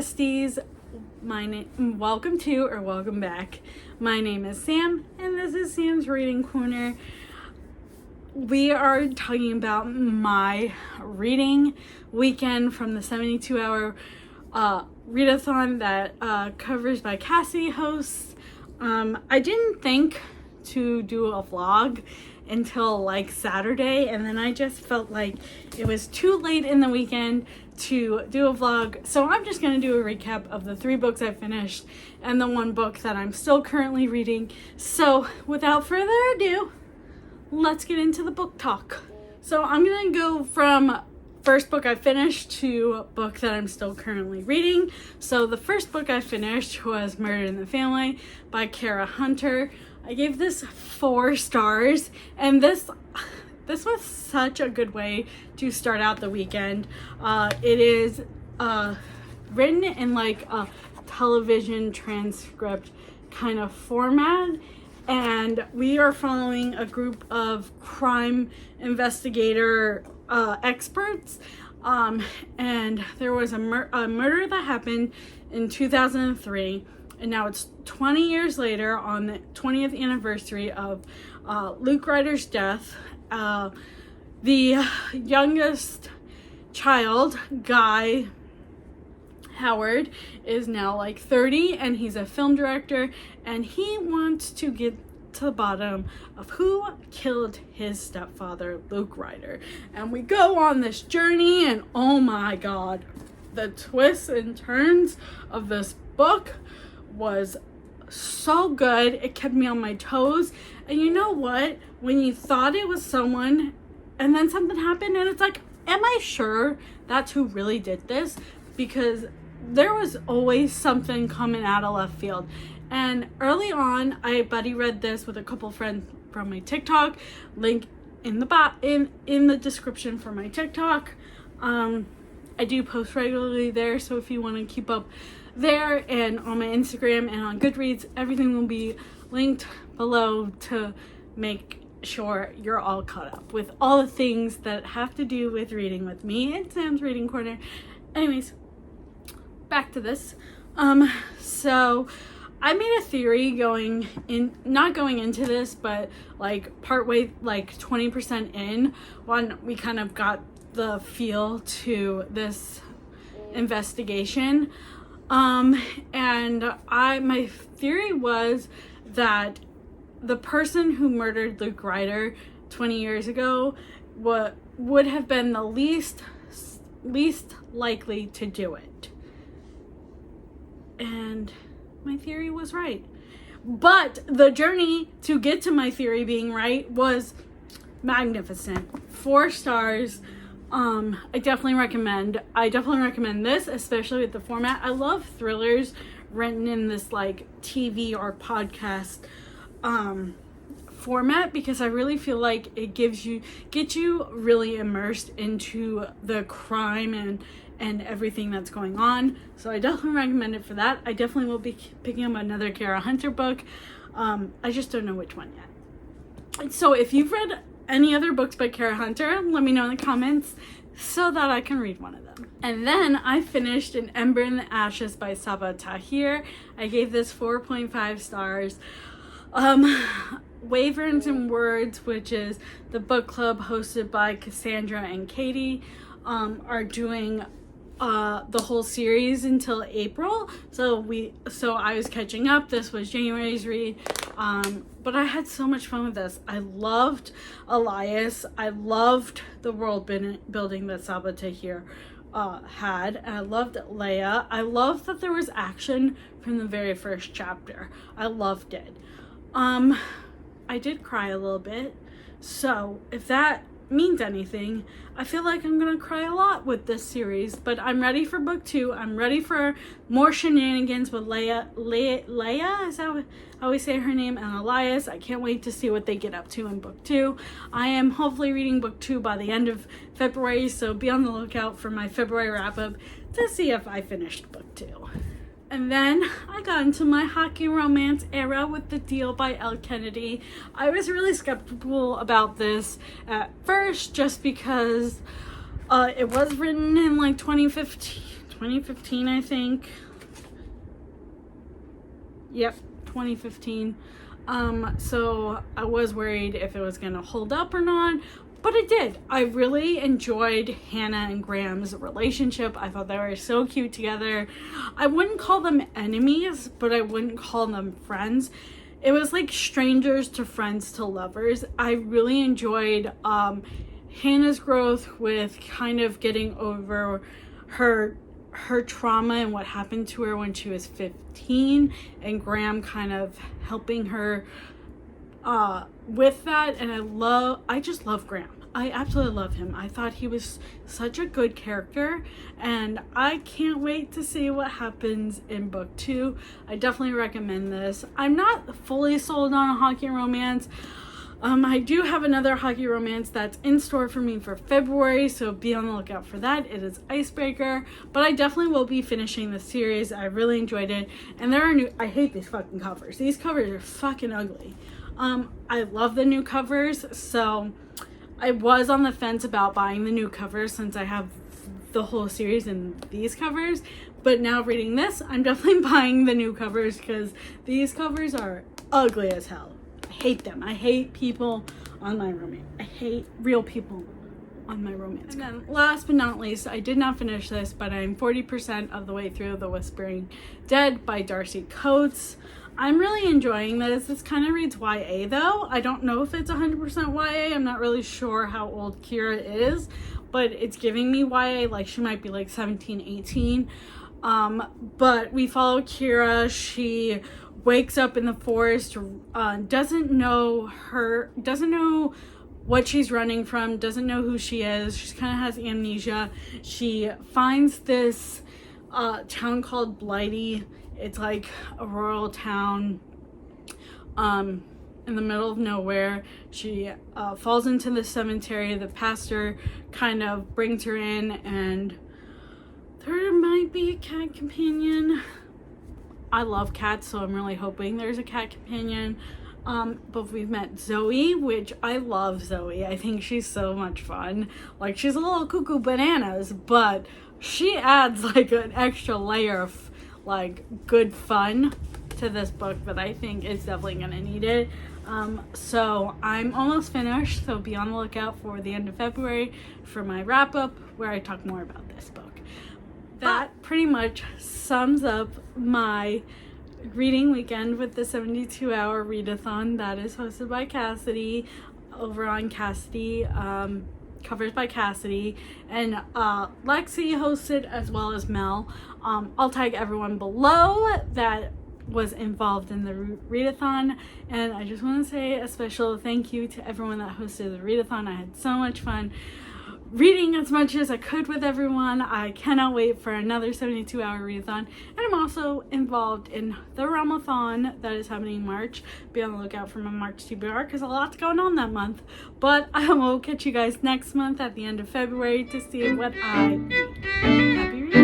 besties. Welcome to or welcome back. My name is Sam, and this is Sam's Reading Corner. We are talking about my reading weekend from the 72-hour readathon that Covers by Cassie hosts. I didn't think to do a vlog until like Saturday, and then I just felt like it was too late in the weekend to do a vlog, so I'm just going to do a recap of the 3 books I finished and the 1 book that I'm still currently reading. So without further ado, let's get into the book talk. So I'm going to go from first book I finished to book that I'm still currently reading. So the first book I finished was Murder in the Family by Kara Hunter. I gave this 4 stars, and this was such a good way to start out the weekend. It is written in like a television transcript kind of format, and we are following a group of crime investigator experts, and there was a murder that happened in 2003, and now it's 20 years later on the 20th anniversary of Luke Ryder's death. The youngest child, Guy Howard, is now like 30, and he's a film director, and he wants to get to the bottom of who killed his stepfather, Luke Ryder. And we go on this journey, and oh my god, the twists and turns of this book was so good. It kept me on my toes. And you know what? When you thought it was someone and then something happened, and it's like, am I sure that's who really did this? Because there was always something coming out of left field. And early on, I buddy read this with a couple friends from my TikTok. Link in the description for my TikTok. I do post regularly there, so if you want to keep up there, and on my Instagram and on Goodreads, everything will be linked below to make sure you're all caught up with all the things that have to do with reading with me and Sam's Reading Corner. Anyways, back to this. So I made a theory not going into this, but like partway, like 20% in, when we kind of got the feel to this investigation. And my theory was that the person who murdered Luke Ryder 20 years ago would have been the least likely to do it. And my theory was right. But the journey to get to my theory being right was magnificent. 4 stars. I definitely recommend this, especially with the format. I love thrillers written in this like TV or podcast format, because I really feel like it gets you really immersed into the crime and everything that's going on. So I definitely recommend it for that. I definitely will be picking up another Kara Hunter book. I just don't know which one yet. So if you've read any other books by Kara Hunter, let me know in the comments so that I can read one of them. And then I finished An Ember in the Ashes by Sabaa Tahir. I gave this 4.5 stars. Wyverns and Words, which is the book club hosted by Cassandra and Katie, are doing the whole series until April. So I was catching up. This was January's read. But I had so much fun with this. I loved Elias. I loved the world building that Sabaa Tahir had. And I loved Leia. I loved that there was action from the very first chapter. I loved it. I did cry a little bit. So if that means anything, I feel like I'm gonna cry a lot with this series, but I'm ready for book 2. I'm ready for more shenanigans with Leia, is that how we say her name, and Elias. I can't wait to see what they get up to in book 2. I am hopefully reading book 2 by the end of February, so be on the lookout for my February wrap-up to see if I finished book 2. And then I got into my hockey romance era with The Deal by Elle Kennedy. I was really skeptical about this at first, just because it was written in like 2015, 2015, I think. Yep, 2015. So I was worried if it was going to hold up or not, but it did. I really enjoyed Hannah and Graham's relationship. I thought they were so cute together. I wouldn't call them enemies, but I wouldn't call them friends. It was like strangers to friends to lovers. I really enjoyed Hannah's growth with kind of getting over her trauma and what happened to her when she was 15, and Graham kind of helping her with that. And I just love Graham. I absolutely love him. I thought he was such a good character, and I can't wait to see what happens in book 2. I definitely recommend this. I'm not fully sold on a hockey romance. I do have another hockey romance that's in store for me for February, so be on the lookout for that. It is Icebreaker, but I definitely will be finishing the series. I really enjoyed it, and there are I hate these fucking covers. These covers are fucking ugly. I love the new covers, so I was on the fence about buying the new covers since I have the whole series in these covers, but now reading this, I'm definitely buying the new covers because these covers are ugly as hell. I hate them. I hate people on my romance. I hate real people on my romance. And then last but not least, I did not finish this, but I'm 40% of the way through The Whispering Dead by Darcy Coates. I'm really enjoying this. This kind of reads YA though. I don't know if it's 100% YA. I'm not really sure how old Kira is, but it's giving me YA, like she might be like 17, 18. But we follow Kira. She wakes up in the forest, doesn't know what she's running from, doesn't know who she is. She kind of has amnesia. She finds this town called Blighty. It's like a rural town in the middle of nowhere. She falls into the cemetery. The pastor kind of brings her in, and there might be a cat companion. I love cats, so I'm really hoping there's a cat companion. But we've met Zoe, which I love Zoe. I think she's so much fun. Like, she's a little cuckoo bananas, but she adds like an extra layer of like good fun to this book that I think is definitely gonna need it. So I'm almost finished, so be on the lookout for the end of February for my wrap up where I talk more about this book. That pretty much sums up my reading weekend with the 72-hour readathon that is hosted by Cassidy over on Cassidy, Covers by Cassidy, and Lexi hosted as well as Mel. I'll tag everyone below that was involved in the readathon, and I just want to say a special thank you to everyone that hosted the readathon. I had so much fun reading as much as I could with everyone. I cannot wait for another 72-hour readathon, and I'm also involved in the Ramathon that is happening in March. Be on the lookout for my March TBR because a lot's going on that month, but I will catch you guys next month at the end of February to see what I read. Happy reading!